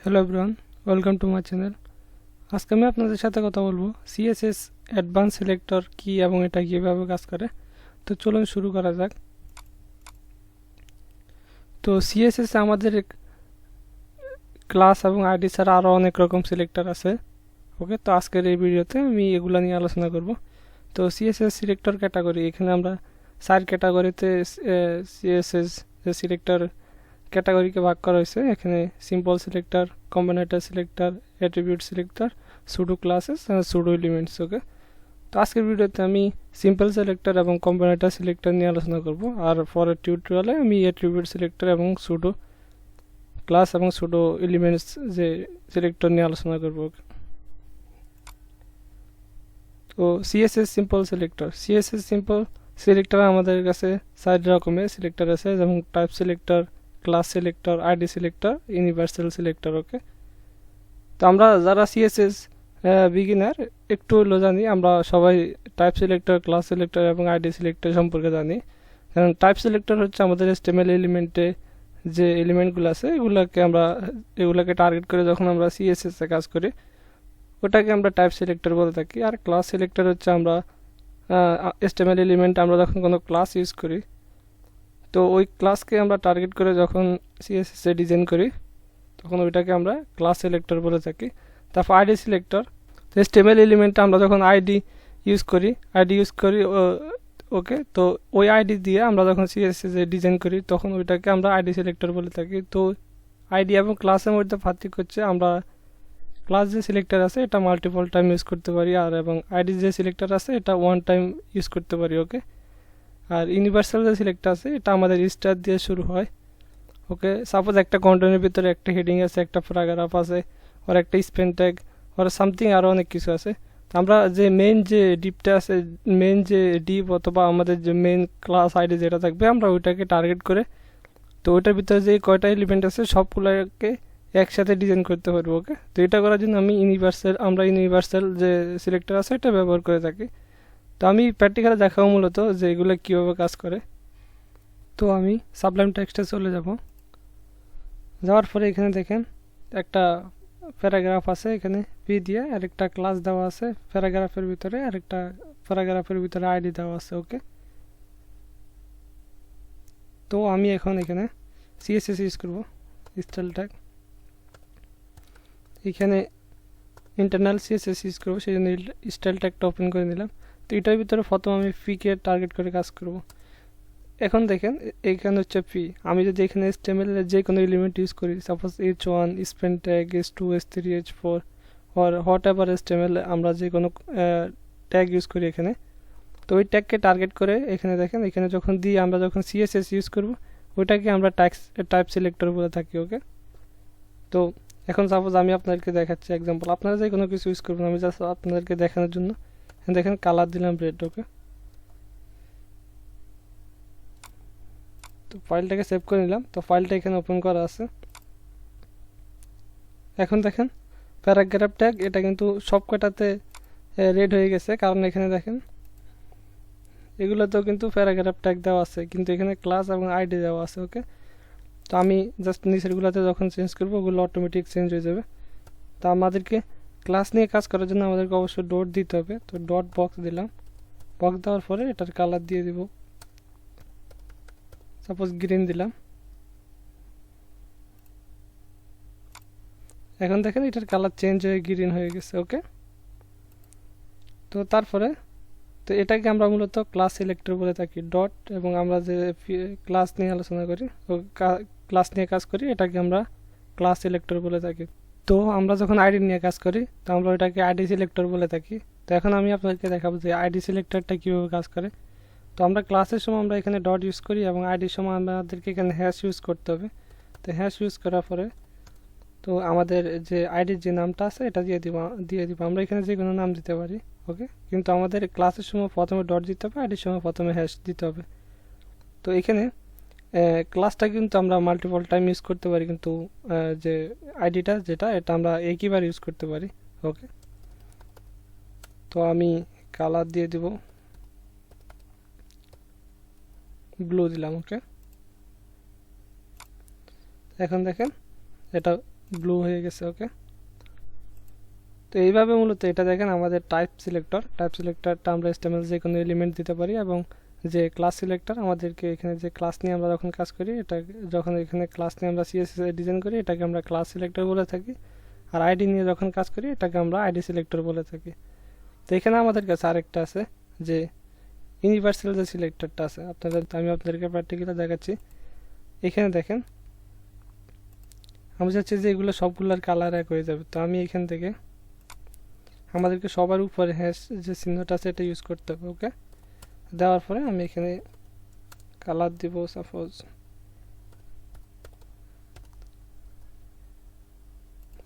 Hello everyone, welcome to my channel. আজকে আমি আপনাদের সাথে কথা বলবো সিএসএস অ্যাডভান্স সিলেক্টর কি এবং এটা কীভাবে কাজ করে। তো চলুন শুরু করা যাক। তো সিএসএস আমাদের ক্লাস এবং আইডি ছাড়া আরও অনেক রকম সিলেক্টর আছে। ওকে, তো আজকের এই ভিডিওতে আমি এগুলো নিয়ে আলোচনা করব। তো সিএসএস সিলেক্টর ক্যাটাগরি, এখানে আমরা 4 ক্যাটাগরিতে সিএসএস সিলেক্টর ক্যাটাগরিকে ভাগ করা হয়েছে। এখানে simple selector, combinator selector, attribute selector, pseudo classes আর সুডো এলিমেন্টস। ওকে, তো আজকের ভিডিওতে আমি সিম্পল সিলেক্টর এবং কম্বিনেটর সিলেক্টর নিয়ে আলোচনা করব, আর পরের টিউটোরিয়ালে আমি অ্যাট্রিবিউট সিলেক্টর এবং সুডো ক্লাস এবং সুডো এলিমেন্টস যে সিলেক্টর নিয়ে আলোচনা করব। তো সিএসএস সিম্পল সিলেক্টর আমাদের কাছে 4 রকমের সিলেক্টর আছে, যেমন type selector, class selector, ID selector, universal selector. Okay, তো আমরা যারা সিএসএস বিগিনার একটু হলো জানি, আমরা সবাই টাইপ সিলেক্টর, ক্লাস সিলেক্টর এবং আইডি সিলেক্টর সম্পর্কে জানি। কারণ টাইপ সিলেক্টর হচ্ছে আমাদের HTML এলিমেন্টে যে এলিমেন্টগুলো আছে এগুলোকে টার্গেট করে যখন আমরা সিএসএস এ কাজ করি ওটাকে আমরা টাইপ সিলেক্টর বলে থাকি। আর ক্লাস সিলেক্টর হচ্ছে আমরা HTML এলিমেন্ট আমরা যখন কোনো ক্লাস ইউজ করি তো ওই ক্লাসকে আমরা টার্গেট করে যখন সিএসএস এ ডিজাইন করি তখন ওইটাকে আমরা ক্লাস সিলেক্টর বলে থাকি। তারপর আইডি সিলেক্টর, HTML এলিমেন্টে আমরা যখন আইডি ইউজ করি ওকে, তো ওই আইডি দিয়ে আমরা যখন সিএসএস এ ডিজাইন করি তখন ওইটাকে আমরা আইডি সিলেক্টর বলে থাকি। তো আইডি এবং ক্লাসের মধ্যে পার্থক্য হচ্ছে আমরা ক্লাস যে সিলেক্টর আছে এটা মাল্টিপল টাইম ইউজ করতে পারি, আর এবং আইডি যে সিলেক্টর আছে এটা ওয়ান টাইম ইউজ করতে পারি। ওকে, আর ইউনিভার্সাল যে সিলেক্টর আছে এটা আমাদের স্টার দিয়ে শুরু হয়। ওকে, সাপোজ একটা কন্টেন্টের ভিতরে একটা হেডিং আছে, একটা প্যারাগ্রাফ আছে, আর একটা স্পেন ট্যাগ, আর সামথিং আরও অনেক কিছু আছে। আমরা যে মেইন যে ডিপটা আছে, মেইন যে ডিপ অথবা আমাদের যে মেইন ক্লাস আইডি যেটা থাকবে আমরা ওইটাকে টার্গেট করে তো ওইটার ভিতরে যে কয়টা এলিমেন্ট আছে সবগুলোকে একসাথে ডিজাইন করতে পারবো। ওকে, তো এটা করার জন্য আমরা ইউনিভার্সাল যে সিলেক্টর আছে এটা ব্যবহার করে থাকি। তো আমি প্র্যাকটিক্যালে দেখাবো মূলত যে এগুলো কীভাবে কাজ করে। তো আমি সাবলাইম টেক্সটে চলে যাব। যাওয়ার পরে এখানে দেখেন একটা প্যারাগ্রাফ আছে, এখানে পি দিয়ে আরেকটা ক্লাস দেওয়া আছে প্যারাগ্রাফের ভিতরে, আরেকটা প্যারাগ্রাফের ভিতরে আইডি দেওয়া আছে। ওকে, তো আমি এখন এখানে সিএসএস ইউজ করব, স্টাইল ট্যাগ। এখানে ইন্টারনাল সিএসএস ইউজ করবো, সেই জন্য স্টাইল ট্যাগটা ওপেন করে নিলাম। তো এটার ভিতরে প্রথম আমি পিকে টার্গেট করে কাজ করব। এখন দেখেন এইখানে হচ্ছে পি, আমি যদি এখানে HTML এর যে কোনো এলিমেন্ট ইউজ করি, suppose H1, span tag, H2, H3, H4 আর হোয়াট এভার HTML আমরা যে কোনো ট্যাগ ইউজ করি এখানে, তো ওই ট্যাগকে টার্গেট করে এখানে দেখেন এখানে যখন দিই আমরা যখন সিএসএস ইউজ করব ওইটাকে আমরা টাইপ সিলেক্টর বলে থাকি। ওকে, তো এখন সাপোজ আমি আপনাদেরকে দেখাচ্ছি এক্সাম্পল, আপনারা যে কোনো কিছু ইউজ করবেন, আমি জাস্ট আপনাদেরকে দেখানোর জন্য দেখেন কালার দিলাম রেড। ওকে, তো ফাইলটাকে সেভ করে নিলাম। তো ফাইলটা এখানে ওপেন করা আছে। এখন দেখেন প্যারাগ্রাফ ট্যাগ এটা কিন্তু সব কটাতে রেড হয়ে গেছে, কারণ এখানে দেখেন এগুলোতেও কিন্তু প্যারাগ্রাফ ট্যাগ দেওয়া আছে, কিন্তু এখানে ক্লাস এবং আইডি দেওয়া আছে। ওকে, তো আমি জাস্ট নিচেরগুলোতে যখন চেঞ্জ করবো ওগুলো অটোমেটিক চেঞ্জ হয়ে যাবে। তো আমাদেরকে ক্লাস নিয়ে কাজ করার জন্য আমাদেরকে অবশ্যই ডট দিতে হবে। তো ডট বক্স দিলাম, বক্স দেওয়ার পরে এটার কালার দিয়ে দিব, সাপোজ গ্রিন দিলাম। এখন দেখেন এটার কালার চেঞ্জ হয়ে গ্রিন হয়ে গেছে। ওকে, তো তারপরে তো এটাকে আমরা মূলত ক্লাস সিলেক্টর বলে থাকি। ডট এবং আমরা যে ক্লাস নিয়ে আলোচনা করি ও ক্লাস নিয়ে কাজ করি এটাকে আমরা ক্লাস সিলেক্টর বলে থাকি। তো আমরা যখন আইডি নিয়ে কাজ করি তো আমরা ওটাকে আইডি সিলেক্টর বলে থাকি। তো এখন আমি আপনাদেরকে দেখাবো যে আইডি সিলেক্টরটা কীভাবে কাজ করে। তো আমরা ক্লাসের সময় আমরা এখানে ডট ইউজ করি এবং আইডির সময় আমাদেরকে এখানে হ্যাশ ইউজ করতে হবে। তো হ্যাশ ইউজ করার পরে তো আমাদের যে আইডির যে নামটা আছে এটা দিয়ে দিব। আমরা এখানে যে কোনো নাম দিতে পারি। ওকে, কিন্তু আমাদের ক্লাসের সময় প্রথমে ডট দিতে হবে, আইডির সময় প্রথমে হ্যাশ দিতে হবে। তো এখানে ক্লাসটা কিন্তু আমরা মাল্টিপল টাইম ইউজ করতে পারি, কিন্তু যে আইডিটা যেটা এটা আমরা একইবার ইউজ করতে পারি। ওকে, তো আমি কালার দিয়ে দিব, ব্লু দিলাম। ওকে, এখন দেখেন এটা ব্লু হয়ে গেছে। ওকে, তো এইভাবে মূলত এটা দেখেন আমাদের টাইপ সিলেক্টরটা আমরা HTML যে কোনো এলিমেন্ট দিতে পারি, এবং যে ক্লাস সিলেক্টর আমাদেরকে এখানে যে ক্লাস নিয়ে আমরা যখন কাজ করি, এটা যখন এখানে ক্লাস নিয়ে আমরা CSS ডিজাইন করি এটাকে আমরা ক্লাস সিলেক্টর বলে থাকি, আর আইডি নিয়ে যখন কাজ করি এটাকে আমরা আইডি সিলেক্টর বলে থাকি। তো এখানে আমাদের কাছে আরেকটা আছে যে ইউনিভার্সাল যে সিলেক্টরটা আছে, আমি আপনাদেরকে প্র্যাকটিক্যালি দেখাচ্ছি। এখানে দেখেন আমি চাচ্ছি যে এগুলো সবগুলোর কালার এক হয়ে যাবে। তো আমি এখান থেকে আমাদেরকে সবার উপরে হ্যাশ যে চিহ্নটা আছে এটা ইউজ করতে হবে। ওকে, দেওয়ার পরে আমি এখানে কালার দিব, সাপোজ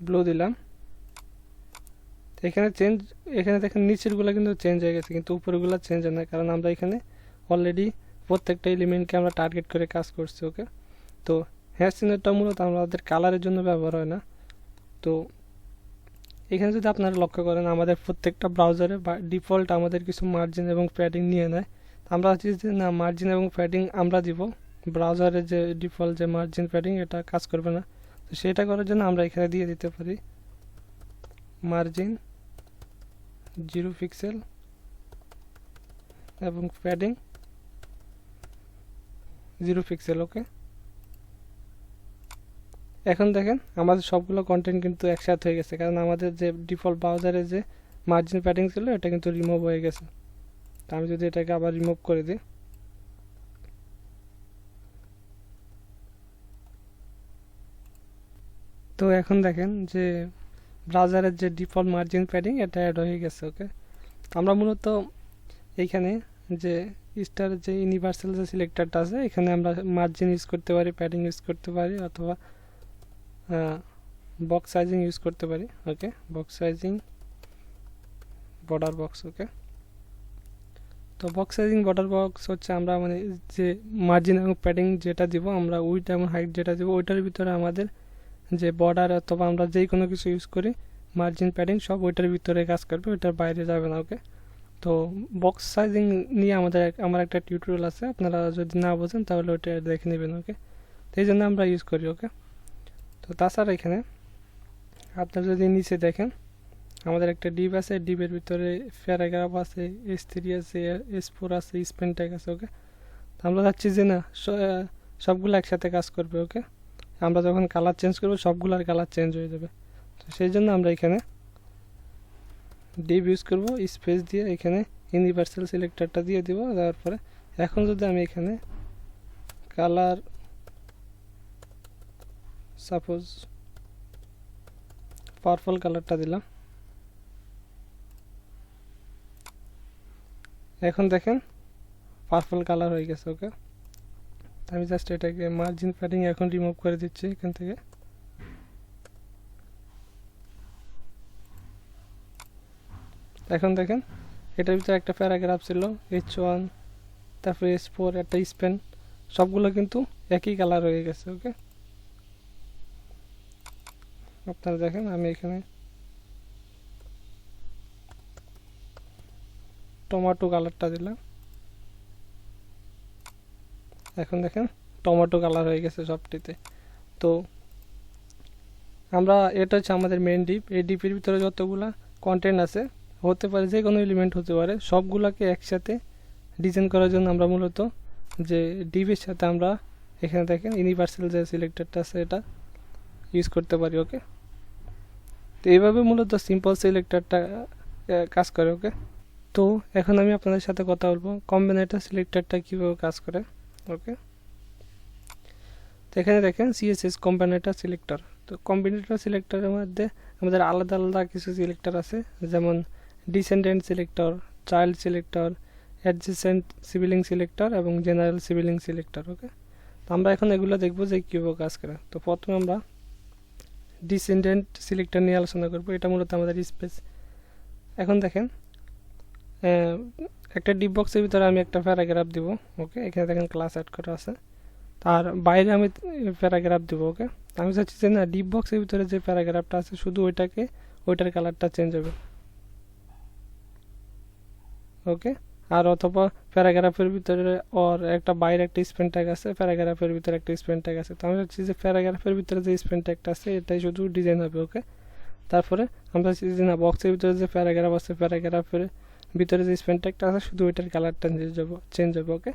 ব্লু দিলাম। এখানে দেখেন নিচেরগুলো কিন্তু চেঞ্জ হয়ে গেছে, কিন্তু উপরেগুলো চেঞ্জ হয় না, কারণ আমরা এখানে অলরেডি প্রত্যেকটা এলিমেন্টকে আমরা টার্গেট করে কাজ করছি। ওকে, তো হ্যাশ চিহ্নটা মূলত আমাদের কালারের জন্য ব্যবহার হয় না। তো এখানে যদি আপনারা লক্ষ্য করেন আমাদের প্রত্যেকটা ব্রাউজারে ডিফল্ট আমাদের কিছু মার্জিন এবং প্যাডিং নিয়ে নেয়। আমরা চাচ্ছি যে না, মার্জিন এবং প্যাডিং আমরা দিব, ব্রাউজারের যে ডিফল্ট যে মার্জিন প্যাডিং এটা কাজ করবে না। তো সেটা করার জন্য আমরা এখানে দিয়ে দিতে পারি মার্জিন 0 পিক্সেল এবং প্যাডিং 0 পিক্সেল। ওকে, এখন দেখেন আমাদের সবগুলো কন্টেন্ট কিন্তু একসাথে হয়ে গেছে, কারণ আমাদের যে ডিফল্ট ব্রাউজারে যে মার্জিন প্যাডিং ছিল এটা কিন্তু রিমুভ হয়ে গেছে। তো আমি যদি এটাকে আবার রিমুভ করে দিই, তো এখন দেখেন যে ব্রাউজারের যে ডিফল্ট মার্জিন প্যাডিং এটা অ্যাড হয়ে গেছে। ওকে, আমরা মূলত এইখানে যে স্টার যে ইউনিভার্সাল যে সিলেক্টরটা আছে এখানে আমরা মার্জিন ইউজ করতে পারি, প্যাডিং ইউজ করতে পারি, অথবা বক্স সাইজিং ইউজ করতে পারি। ওকে, বক্স সাইজিং, বর্ডার বক্স। ওকে, তো বক্স সাইজিং বর্ডার বক্স হচ্ছে আমরা মানে যে মার্জিন এবং প্যাডিং যেটা দিব, আমরা উইথ এবং হাইট যেটা দিব ওইটার ভিতরে আমাদের যে বর্ডার অথবা আমরা যেই কোনো কিছু ইউজ করি মার্জিন প্যাডিং সব ওইটার ভিতরে কাজ করবে, ওইটার বাইরে যাবে না। ওকে, তো বক্স সাইজিং নিয়ে আমার একটা টিউটোরিয়াল আছে, আপনারা যদি না বোঝেন তাহলে ওইটা দেখে নেবেন। ওকে, তো এই জন্য আমরা ইউজ করি। ওকে, তো তাছাড়া এখানে আপনারা যদি নিচে দেখেন আমাদের একটা ডিভ আছে, ডিভের ভিতরে প্যারাগ্রাফ আছে, S3 আছে, S4 আছে, স্পেন ট্যাগ আছে। ওকে, তো আমরা চাচ্ছি যে না সবগুলো একসাথে কাজ করবে। ওকে, আমরা যখন কালার চেঞ্জ করবো সবগুলোর কালার চেঞ্জ হয়ে যাবে। তো সেই জন্য আমরা এখানে ডিভ ইউজ করবো, স্পেস দিয়ে এখানে ইউনিভার্সাল সিলেক্টরটা দিয়ে দিব। দেওয়ার পরে এখন যদি আমি এখানে কালার সাপোজ পার্পল কালারটা দিলাম, এখন দেখেন পার্পল কালার হয়ে গেছে। ওকে, আমি জাস্ট এটাকে মার্জিন প্যাডিং এখন রিমুভ করে দিচ্ছি এখান থেকে। এখন দেখেন এটার ভিতরে একটা প্যারাগ্রাফ ছিল H1, তারপরে S4, একটা স্পেন, সবগুলো কিন্তু একই কালার হয়ে গেছে। ওকে, আপনারা দেখেন আমি এখানে টমেটো কালারটা দিলাম, এখন দেখেন টমেটো কালার হয়ে গেছে সবটিতে। তো আমরা এটা হচ্ছে আমাদের মেইন ডিপ। এই ডিপের ভিতরে যতগুলা কন্টেন্ট আছে হতে পারে, যে কোনো এলিমেন্ট হতে পারে, সবগুলাকে একসাথে ডিজাইন করার জন্য আমরা মূলত যে ডিপের সাথে আমরা এখানে দেখেন ইউনিভার্সাল যে সিলেক্টরটা আছে এটা ইউজ করতে পারি। ওকে, তো এইভাবে মূলত সিম্পল সিলেক্টরটা কাজ করে। ওকে, তো এখন আমি আপনাদের সাথে কথা বলবো কম্বিনেটর সিলেক্টরটা কীভাবে কাজ করে। ওকে, তো এখানে দেখেন CSS কম্বিনেটর সিলেক্টর। তো কম্বিনেটর সিলেক্টরের মধ্যে আমাদের আলাদা আলাদা কিছু সিলেক্টর আছে, যেমন descendant selector, child selector, adjacent sibling selector এবং জেনারেল সিবিলিং সিলেক্টর। ওকে, তো আমরা এখন এগুলো দেখবো যে কীভাবে কাজ করে। তো প্রথমে আমরা ডিসেন্ডেন্ট সিলেক্টর নিয়ে আলোচনা করবো, এটা মূলত আমাদের স্পেস। এখন দেখেন একটা ডিপ বক্সের ভিতরে আমি একটা প্যারাগ্রাফ দিব। ওকে, এখানে দেখেন ক্লাস অ্যাড করা আছে, তার বাইরে আমি প্যারাগ্রাফ দিব। ওকে, আমি চাচ্ছি যে না ডিপ বক্সের ভিতরে যে প্যারাগ্রাফটা আছে শুধু ওইটার কালারটা চেঞ্জ হবে। ওকে, আর অথবা প্যারাগ্রাফের ভিতরে ওর একটা বাইরে একটা স্পেন ট্যাগ আছে, প্যারাগ্রাফের ভিতরে একটা স্পেন ট্যাগ আছে। তো আমি চাচ্ছি যে প্যারাগ্রাফের ভিতরে যে স্পেন ট্যাগটা আছে এটাই শুধু ডিজাইন হবে। ওকে, তারপরে আমরা চাচ্ছি যে না বক্সের ভিতরে যে প্যারাগ্রাফ আছে প্যারাগ্রাফের ভিতরে যে স্পেন ট্যাগটা আছে শুধু ওইটার কালারটা চেঞ্জ হবে। ওকে,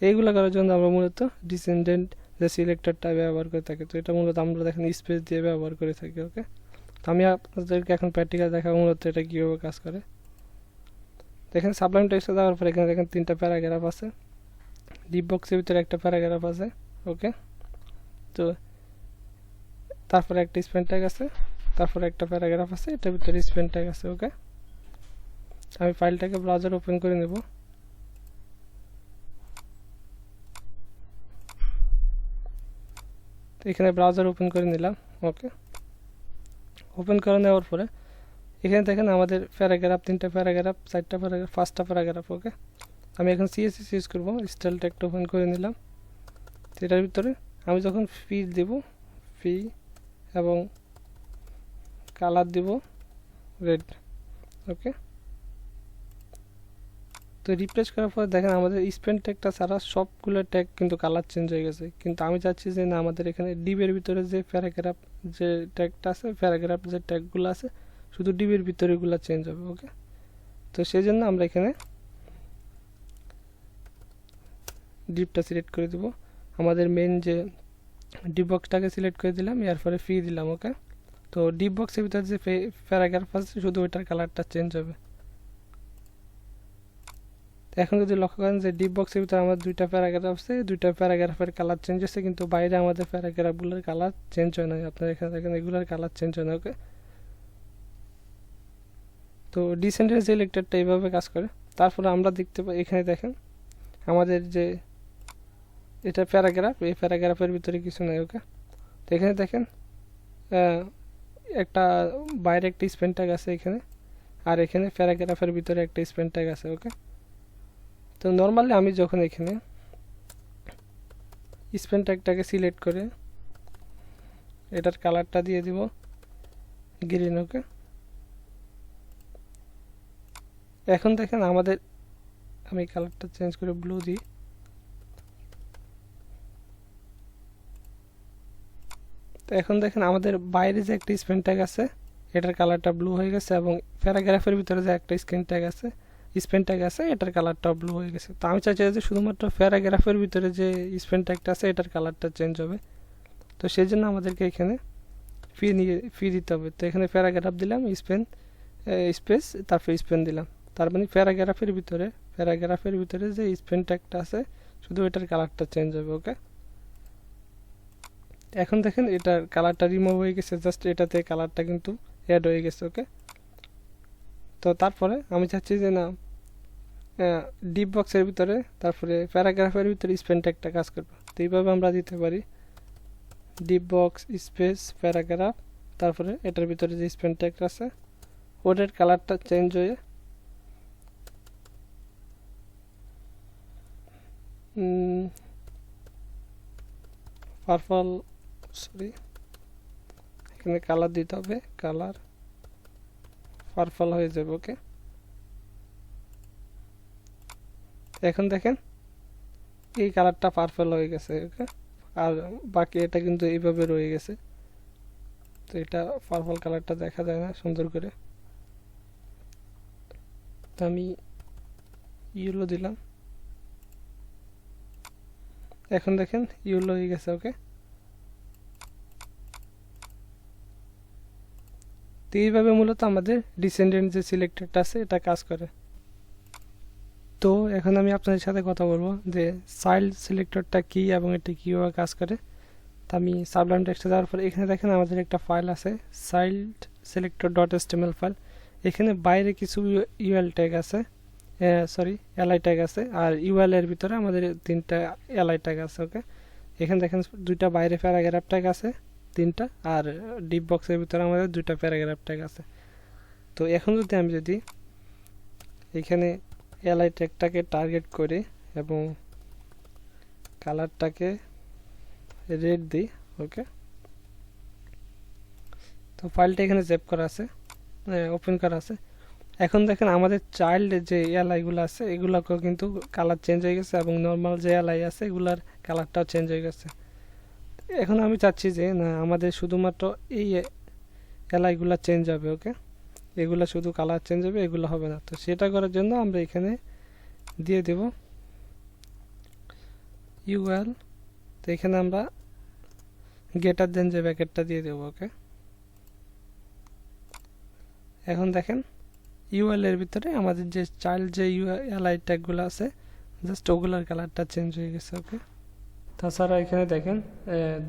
এইগুলো করার জন্য আমরা মূলত ডিসেন্ডেন্ট যে সিলেক্টরটা ব্যবহার করে থাকি। তো এটা মূলত আমরা দেখেন স্পেস দিয়ে ব্যবহার করে থাকি। ওকে, তো আমি আপনাদেরকে এখন প্র্যাকটিক্যাল দেখাবো মূলত এটা কীভাবে কাজ করে। দেখেন সাবলাইম টেক্সটে যাওয়ার পর এখানে দেখেন 3টা প্যারাগ্রাফ আছে, ডিপ বক্সের ভিতরে একটা প্যারাগ্রাফ আছে। ওকে, তো তারপরে একটা স্পেন ট্যাগ আছে, তারপরে একটা প্যারাগ্রাফ আছে, এটার ভিতরে স্পেন ট্যাগ আছে। ওকে, আমি ফাইলটাকে ব্রাউজার ওপেন করে নেব। তো এখানে ব্রাউজার ওপেন করে নিলাম। ওকে, ওপেন করে নেওয়ার পরে এখানে দেখেন আমাদের প্যারাগ্রাফ 3টা প্যারাগ্রাফ 4টা প্যারাগ্রাফ 5টা প্যারাগ্রাফ। ওকে, আমি এখন সিএসএস ইউজ করবো। স্টাইল ট্যাগটা ওপেন করে নিলাম। এটার ভিতরে আমি যখন ফি দেব, ফি এবং কালার দিব রেড। ওকে, তো রিপ্লেস করার পর দেখেন আমাদের স্পেন ট্যাগটা ছাড়া সবগুলো ট্যাগ কিন্তু কালার চেঞ্জ হয়ে গেছে। কিন্তু আমি চাচ্ছি যে না আমাদের এখানে ডিবের ভিতরে যে প্যারাগ্রাফ যে ট্যাগটা আছে, প্যারাগ্রাফ যে ট্যাগগুলো আছে শুধু ডিবের ভিতরে এগুলো চেঞ্জ হবে। ওকে, তো সেই জন্য আমরা এখানে ডিপটা সিলেক্ট করে দেব, আমাদের মেন যে ডিপ বক্সটাকে সিলেক্ট করে দিলাম, এরপরে ফি দিলাম। ওকে, তো ডিপ বক্সের ভিতরে যে প্যারাগ্রাফ আছে শুধু ওইটার কালারটা চেঞ্জ হবে। এখন যদি লক্ষ্য করেন যে ডিপ বক্সের ভিতরে আমার 2টা প্যারাগ্রাফ আছে, 2টা প্যারাগ্রাফের কালার চেঞ্জ হচ্ছে, কিন্তু বাইরে আমাদের প্যারাগ্রাফগুলোর কালার চেঞ্জ হয় না। আপনারা এখানে দেখেন এগুলোর কালার চেঞ্জ হয় না। ওকে, তো ডিসেন্ডেন্ট সিলেক্টরটা এইভাবে কাজ করে। তারপরে আমরা দেখতে পাই এখানে দেখেন আমাদের যে এটা প্যারাগ্রাফ, এই প্যারাগ্রাফের ভিতরে কিছু নাই। ওকে, তো এখানে দেখেন একটা বাইরে একটা স্পেন ট্যাগ আছে এখানে, আর এখানে প্যারাগ্রাফের ভিতরে একটা স্পেন ট্যাগ আছে। ওকে, তো নর্মালি আমি যখন এখানে স্পেন ট্যাগটাকে সিলেক্ট করে এটার কালারটা দিয়ে দিব গ্রিন। ওকে, এখন দেখেন আমাদের আমি কালারটা চেঞ্জ করে ব্লু দিই। তো এখন দেখেন আমাদের বাইরে যে একটা স্পেন ট্যাগ আছে এটার কালারটা ব্লু হয়ে গেছে, এবং প্যারাগ্রাফের ভিতরে যে একটা স্পেন ট্যাগ আছে এটার কালারটাও ব্লু হয়ে গেছে। তো আমি চাইছি যে শুধুমাত্র প্যারাগ্রাফের ভিতরে যে স্পেন ট্যাগটা আছে এটার কালারটা চেঞ্জ হবে। তো সেই জন্য আমাদেরকে এখানে ফি দিতে হবে। তো এখানে প্যারাগ্রাফ দিলাম, স্পেস তারপর স্পেন দিলাম, তার মানে প্যারাগ্রাফের ভিতরে যে স্পেন ট্যাগটা আছে শুধু এটার কালারটা চেঞ্জ হবে। ওকে, এখন দেখেন এটার কালারটা রিমুভ হয়ে গেছে, জাস্ট এটাতে কালারটা কিন্তু অ্যাড হয়ে গেছে। ওকে, তো তারপরে আমি চাচ্ছি যে না ডিপ বক্সের ভিতরে তারপরে প্যারাগ্রাফের ভিতরে স্পেন ট্যাগটা কাজ করবে। তো এইভাবে আমরা দিতে পারি ডিপ বক্স স্পেস প্যারাগ্রাফ, তারপরে এটার ভিতরে যে স্পেন ট্যাগটা আছে ওটার কালারটা চেঞ্জ হয়ে পার্পল, সরি এখানে কালার দিতে হবে, কালার পার্পল হয়ে যাবে। ওকে, এখন দেখেন এই কালারটা পার্পল হয়ে গেছে। ওকে, আর বাকি এটা কিন্তু এইভাবে রয়ে গেছে। তো এটা পার্পল কালারটা দেখা যায় না সুন্দর করে, তো আমি ইয়েলো দিলাম, এখন দেখেন ইয়েলো হয়ে গেছে। ওকে, তো এইভাবে মূলত আমাদের ডিসেন্ডেন্ট যে সিলেক্টরটা আছে এটা কাজ করে। তো এখন আমি আপনাদের সাথে কথা বলবো যে চাইল্ড সিলেক্টরটা কি এবং এটা কীভাবে কাজ করে। তো আমি সাবলাইম টেক্সটে যাওয়ার পর এখানে দেখেন আমাদের একটা ফাইল আছে child selector dot HTML file. এখানে বাইরে কিছু ইউএল ট্যাগ আছে, সরি এলআই ট্যাগ আছে, আর ইউএল এর ভিতরে আমাদের 3টা এলআই ট্যাগ আছে। ওকে, এখানে দেখেন 2টা বাইরে প্যারাগ্রাফ ট্যাগ আছে 3টা, আর ডিপ বক্সের ভিতরে আমাদের 2টা প্যারাগ্রাফ ট্যাগ আছে। তো এখন আমি যদি এখানে এলআই ট্যাগটাকে টার্গেট করি এবং কালারটাকে রেড দিই। ওকে, তো ফাইলটা এখানে সেভ করা আছে, ওপেন করা আছে। এখন দেখেন আমাদের চাইল্ড যে এলআইগুলো আছে এগুলোকেও কিন্তু কালার চেঞ্জ হয়ে গেছে এবং নর্মাল যে এলআই আছে এগুলার কালারটাও চেঞ্জ হয়ে গেছে। এখন আমি চাচ্ছি যে না আমাদের শুধুমাত্র এই এলআইগুলো চেঞ্জ হবে, ওকে, এগুলো শুধু কালার চেঞ্জ হবে, এগুলো হবে না। তো সেটা করার জন্য আমরা এখানে দিয়ে দেব ইউএল, তো এখানে আমরা গেটার দেন যে ব্যাকেটটা দিয়ে দেবো, ওকে। এখন দেখেন ইউএল এর ভিতরে আমাদের যে চাইল্ড যে এলআই ট্যাগগুলো আছে জাস্ট ওগুলার কালারটা চেঞ্জ হয়ে গেছে, ওকে। তাছাড়া এখানে দেখেন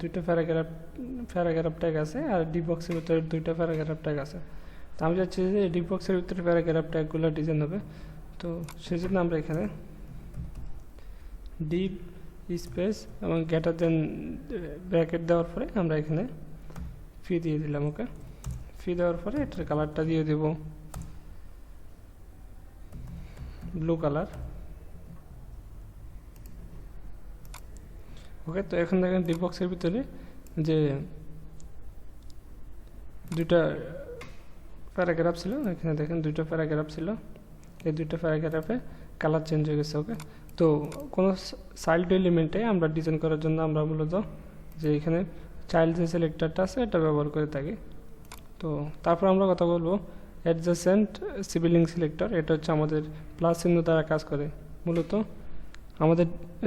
দুইটা প্যারাগ্রাফ ট্যাগ আছে আর ডিবক্সের ভিতরে দুইটা প্যারাগ্রাফ ট্যাগ আছে। তো আমি চাচ্ছি যে ডিবক্সের ভিতরে প্যারাগ্রাফ ট্যাগগুলো ডিজাইন হবে। তো সেই জন্য আমরা এখানে ডিপ স্পেস এবং গ্রেটার দেন ব্র্যাকেট দেওয়ার পরে আমরা এখানে ফি দিয়ে দিলাম, ওকে। ফি দেওয়ার পরে এটার কালারটা দিয়ে দেব ব্লু কালার, ওকে। তো এখন দেখেন ডিবক্সের ভিতরে যে দুইটা প্যারাগ্রাফ ছিল, এখানে দেখেন দুইটা প্যারাগ্রাফ ছিল, এই দুইটা প্যারাগ্রাফে কালার চেঞ্জ হয়ে গেছে, ওকে। তো কোনো চাইল্ড এলিমেন্টে আমরা ডিজাইন করার জন্য আমরা মূলত যে এখানে চাইল্ড যে সিলেক্টরটা আছে এটা ব্যবহার করে থাকি। তো তারপর আমরা কথা বলবো অ্যাডজেসেন্ট সিবলিং সিলেক্টর। এটা হচ্ছে আমাদের প্লাস চিহ্ন দ্বারা কাজ করে। মূলত আমাদের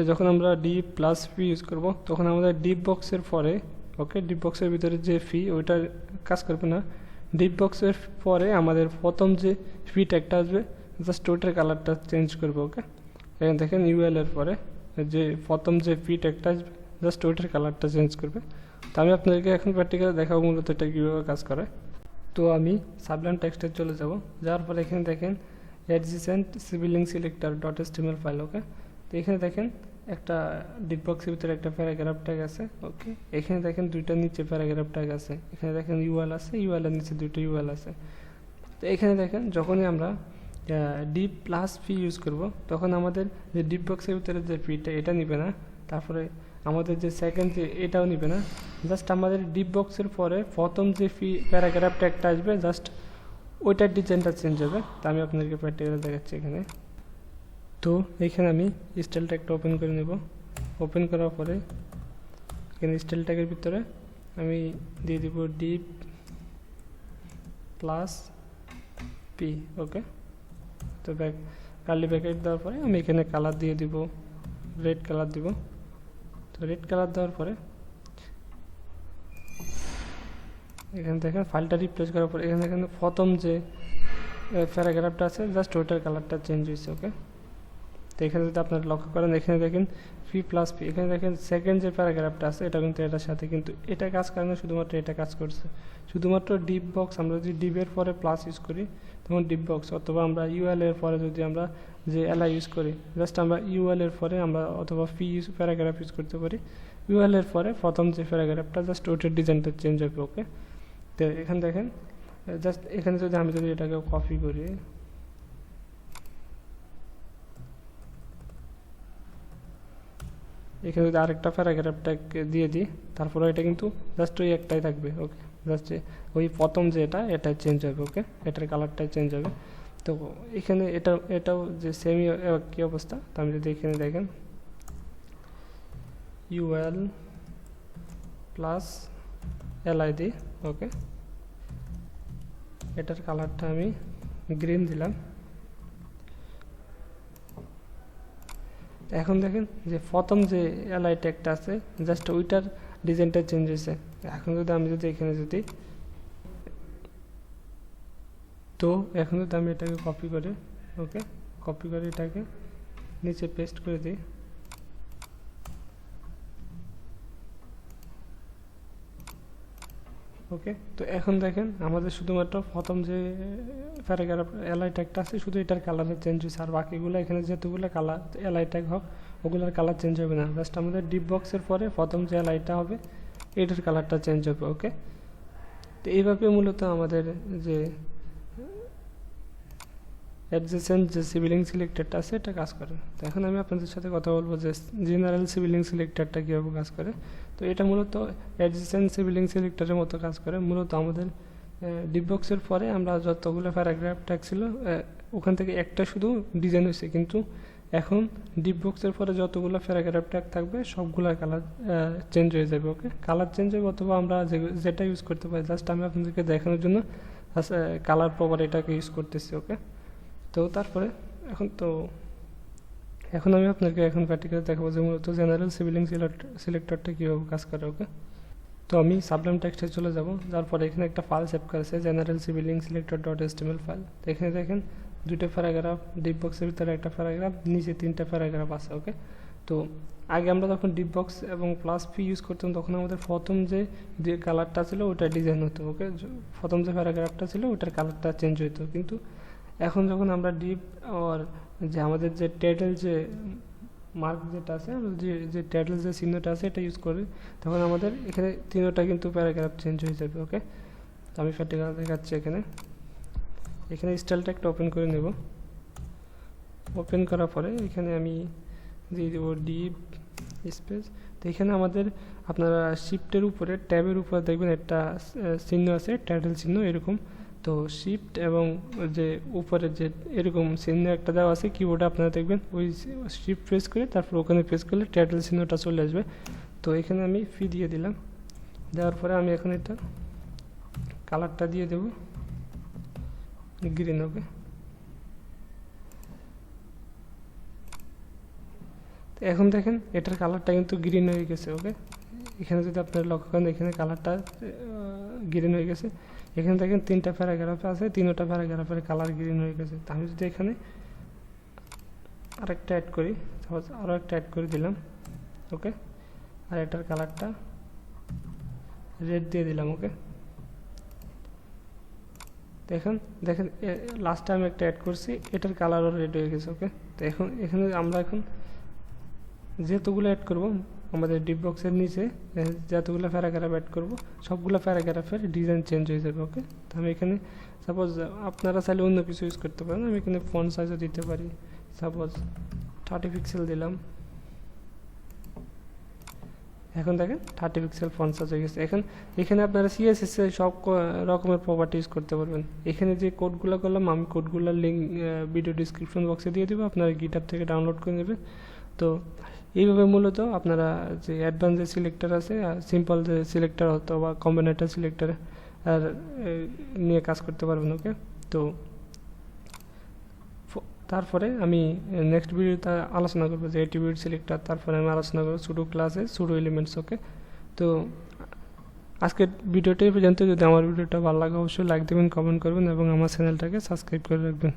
যখন আমরা ডি প্লাস ফি ইউজ করব তখন আমাদের ডিপ বক্সের পরে, ওকে, ডিপ বক্সের ভিতরে যে ফি ওইটার কাজ করবে না। ডিপ বক্সের পরে আমাদের প্রথম যে ফি ট্যাগটা আসবে জাস্ট ওইটার কালারটা চেঞ্জ করবে, ওকে। এখানে দেখেন ইউএল এর পরে যে প্রথম যে ফি ট্যাগটা আসবে জাস্ট ওইটার কালারটা চেঞ্জ করবে। তো আমি আপনাদেরকে এখন প্র্যাকটিক্যালি দেখাবো মূলত এটা কীভাবে কাজ করে। তো আমি সাবলাইম টেক্সটে চলে যাব, যাওয়ার পরে এখানে দেখেন adjacent sibling selector dot HTML file, okay. তো এখানে দেখেন একটা ডিপ বক্সের ভিতরে একটা প্যারাগ্রাফ ট্যাগ আছে, ওকে। এখানে দেখেন দুইটা নিচে প্যারাগ্রাফ ট্যাগ আছে, এখানে দেখেন ইউএল আছে, ইউএল এর নিচে দুইটা ইউএল আছে। তো এখানে দেখেন যখনই আমরা ডিপ প্লাস ফি ইউজ করব তখন আমাদের যে ডিপ বক্সের ভিতরে যে ফিটা এটা নিবে না, তারপরে আমাদের যে সেকেন্ড যে এটাও নিবে না, জাস্ট আমাদের ডিপ বক্সের পরে প্রথম যে ফি প্যারাগ্রাফ ট্যাগটা আসবে জাস্ট ওইটার ডিজাইনটা চেঞ্জ হবে। তো আমি আপনাদেরকে প্র্যাকটিক্যালি দেখাচ্ছি এখানে। তো এইখানে আমি স্টাইল ট্যাগটা ওপেন করে নেব। ওপেন করার পরে এখানে স্টাইল ট্যাগের ভিতরে আমি দিয়ে দিব ডিপ প্লাস পি, ওকে। তো কার্লি ব্র্যাকেট দেওয়ার পরে আমি এখানে কালার দিয়ে দিব, রেড কালার দিব। তো রেড কালার দেওয়ার পরে এখানে দেখেন ফাইলটা রিপ্লেস করার পরে এখানে দেখেন প্রথম যে প্যারাগ্রাফটা আছে জাস্ট ওইটার কালারটা চেঞ্জ হয়েছে, ওকে। তো এখানে যদি আপনারা লক্ষ্য করেন এখানে দেখেন পি প্লাস পি, এখানে দেখেন সেকেন্ড যে প্যারাগ্রাফটা আছে এটা কিন্তু এটার সাথে কিন্তু এটা কাজ করে না, শুধুমাত্র এটা কাজ করছে। শুধুমাত্র ডিপ বক্স আমরা যদি ডিপের পরে প্লাস ইউজ করি তখন ডিপ বক্স, অথবা আমরা ইউএল এর পরে যদি আমরা যে এলআই ইউজ করি জাস্ট আমরা ইউএল এর পরে আমরা অথবা পি ইউজ প্যারাগ্রাফ ইউজ করতে পারি। ইউএল এর পরে প্রথম যে প্যারাগ্রাফটা জাস্ট ওটার ডিজাইনটা চেঞ্জ হবে, ওকে। তো এখানে দেখেন জাস্ট এখানে যদি আমি যদি এটাকে কপি করি, এখানে যদি আরেকটা প্যারাগ্রাফটাকে দিয়ে দিই তারপরে এটা কিন্তু জাস্ট ওই একটাই থাকবে, ওকে। জাস্ট ওই প্রথম যে এটা চেঞ্জ হবে, ওকে, এটার কালারটাই চেঞ্জ হবে। তো এখানে এটাও যে সেমই কী অবস্থা। তো আমি যদি এখানে দেখেন ইউএল প্লাস এলআই দিই, ওকে, এটার কালারটা আমি গ্রিন দিলাম। এখন দেখেন যে প্রথম যে এলআই ট্যাগটা আছে জাস্ট ওইটার ডিজাইনটা চেঞ্জ হয়েছে। এখন যদি আমি যদি এখানে যদি তো এখন যদি আমি এটাকে কপি করে, ওকে, কপি করে এটাকে নিচে পেস্ট করে দিই, ওকে। তো এখন দেখেন আমাদের শুধুমাত্র প্রথম যে প্যারাগ্রাফ এলআই ট্যাগটা আছে শুধু এটার কালারে চেঞ্জ হয়েছে, আর বাকিগুলো এখানে যেহেতুগুলো কালার এলআই ট্যাগ হোক ওগুলোর কালার চেঞ্জ হবে না। জাস্ট আমাদের ডিপ বক্সের পরে প্রথম যে এলআইটা হবে এটার কালারটা চেঞ্জ হবে, ওকে। তো এইভাবে মূলত আমাদের যে অ্যাডজেসেন্ট যে সিবলিং সিলেক্টরটা আছে এটা কাজ করে। তো এখন আমি আপনাদের সাথে কথা বলবো যে জেনারেল সিবলিং সিলেক্টরটা কীভাবে কাজ করে। তো এটা মূলত অ্যাডজেসেন্ট সিবলিং সিলেক্টরের মতো কাজ করে। মূলত আমাদের ডিপবক্সের পরে আমরা যতগুলো প্যারাগ্রাফ ট্যাগ ছিল ওখান থেকে একটা শুধু ডিজাইন হয়েছে, কিন্তু এখন ডিপবক্সের পরে যতগুলো প্যারাগ্রাফ ট্যাগ থাকবে সবগুলোর কালার চেঞ্জ হয়ে যাবে। ওকে, কালার চেঞ্জ হবে, অথবা আমরা যেটা ইউজ করতে পারি, জাস্ট আমি আপনাদেরকে দেখানোর জন্য কালার প্রপার্টিটাকে ইউজ করতেছি। ওকে, তো তারপরে এখন আমি আপনাকে প্র্যাকটিক্যালি দেখাবো যে মূলত জেনারেল সিভিলিং সিলেক্টরটা কীভাবে কাজ করে। ওকে, তো আমি সাবলাইম টেক্সটে চলে যাব, যার পরে এখানে একটা ফাইল সেভ করেছে জেনারেল সিভিলিং সিলেক্টর .html ফাইল। তো এখানে দেখেন দুটো প্যারাগ্রাফ, ডিপবক্সের ভিতরে একটা প্যারাগ্রাফ, নিচে 3টা প্যারাগ্রাফ আছে। ওকে, তো আগে আমরা যখন ডিপবক্স এবং +p ইউজ করতাম তখন আমাদের প্রথম যে কালারটা ছিল ওটা ডিজাইন হতো। ওকে, প্রথম যে প্যারাগ্রাফটা ছিল ওটার কালারটা চেঞ্জ হতো, কিন্তু এখন যখন আমরা ডিপ আর যে আমাদের যে টাইটেল যে মার্ক যেটা আছে, যে টাইটেল যে চিহ্নটা আছে এটা ইউজ করি, তখন আমাদের এখানে তিনটা কিন্তু প্যারাগ্রাফ চেঞ্জ হয়ে যাবে। ওকে, তো আমি প্র্যাকটিক্যাল দেখাচ্ছি। এখানে স্টাইলটা একটা ওপেন করে নেব। ওপেন করার পরে এখানে আমি দিয়ে দেবো ডিপ স্পেস। তো এখানে আমাদের আপনারা শিফটের উপরে ট্যাবের উপরে দেখবেন একটা চিহ্ন আছে, টাইটেল চিহ্ন এরকম। তো শিফট এবং যে উপরে যে এরকম চিহ্ন একটা দেওয়া আছে কিবোর্ডে, আপনারা দেখবেন ওই শিফট প্রেস করে তারপর ওখানে প্রেস করলে টাইটেল চিহ্নটা চলে আসবে। তো এখানে আমি ফি দিয়ে দিলাম, দেওয়ার পরে আমি এখন এটা কালারটা দিয়ে দেব গ্রিন। ওকে, তো এখন দেখেন এটার কালারটা কিন্তু গ্রিন হয়ে গেছে। ওকে, এখানে যদি আপনারা লক্ষ্য করেন এখানে কালারটা গ্রিন হয়ে গেছে। এখানে দেখেন 3টা প্যারাগ্রাফ আছে, 3টা প্যারাগ্রাফের কালার গ্রিন হয়ে গেছে। তো আমি যদি এখানে আরেকটা অ্যাড করি, সাপোজ আরও একটা অ্যাড করে দিলাম। ওকে, আর এটার কালারটা রেড দিয়ে দিলাম। ওকে, দেখেন লাস্টে আমি একটা অ্যাড করছি, এটার কালারও রেড হয়ে গেছে। ওকে, তো এখানে আমরা যেহেতুগুলো অ্যাড করব আমাদের ডিপবক্সের নিচে যতগুলো প্যারাগ্রাফ অ্যাড করব সবগুলো প্যারাগ্রাফের ডিজাইন চেঞ্জ হয়ে যাবে। ওকে, তো আমি এখানে সাপোজ আপনারা চাইলে অন্য কিছু ইউজ করতে পারেন, আমি এখানে ফন্ট সাইজও দিতে পারি, সাপোজ 30 পিক্সেল দিলাম। এখন দেখেন 30 পিক্সেল ফন্ট সাইজ হয়ে গেছে। এখানে আপনারা CSS এর সব রকমের প্রপার্টি ইউজ করতে পারবেন। এখানে যে কোডগুলো করলাম আমি কোডগুলোর লিঙ্ক ভিডিও ডিসক্রিপশন বক্সে দিয়ে দেবো, আপনারা গিটহাব থেকে ডাউনলোড করে নেবেন। তো এইভাবে মূলত আপনারা যে অ্যাডভান্স যে সিলেক্টর আছে, সিম্পল যে সিলেক্টর অথবা কম্বিনেটর সিলেক্টর আর নিয়ে কাজ করতে পারবেন। ওকে, তো তারপরে আমি নেক্সট ভিডিওতে আলোচনা করবো যে অ্যাট্রিবিউট সিলেক্টর, তারপরে আমি আলোচনা করবো সুডো ক্লাসে সুডো এলিমেন্টস। ওকে, তো আজকের ভিডিওটাই পর্যন্ত। যদি আমার ভিডিওটা ভালো লাগে অবশ্যই লাইক দেবেন, কমেন্ট করবেন এবং আমার চ্যানেলটাকে সাবস্ক্রাইব করে রাখবেন।